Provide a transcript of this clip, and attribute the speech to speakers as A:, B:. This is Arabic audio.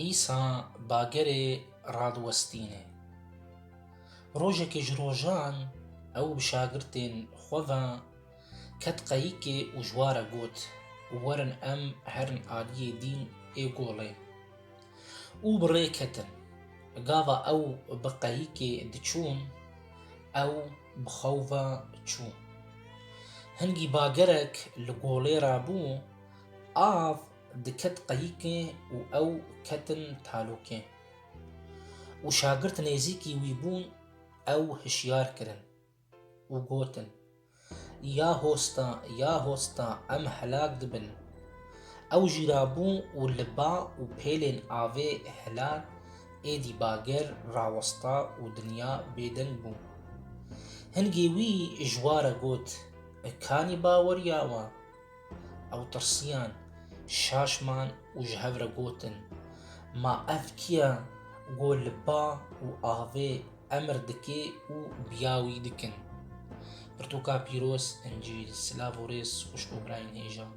A: ئیسا باگەرێ ڕادوەستینێ ڕۆژێکیش ڕۆژان ئەو شاگرتێن خۆڤە کەت قەییکێ و ژوارە گوت وەرن ئەم هەرن ئالیێ دین ئێ گۆڵێ و بڕێ کەتن گاڤە ئەو بە قەییکێ دچوون ئەو بخەوڤە چوو هەنگی باگەرێک لە گۆڵێ رابوو ئاڤ دکەت قەییکێ و ئەو کەتن تالۆکێ و شاگرت نێزیکی وی بوون ئەو هشیار کرن و گوتن یا هۆستا ئەم هەلاک دبن ئەو ژی رابوو و لە با و پێلێن ئاڤێ هەلال ئێدی باگەر ڕاوەستا و دنیا بێدەنگ بوو هەنگێ وی ژوارە گوت کانی باوەریاوە ئەو ترسیان شاشمان و ji hev re gotin ma ev kî ye got li ba û avê emir dike û biya wî dikin. Pirtûka pîroz, Encîl, silav û rêz xweş bo birayên hêja.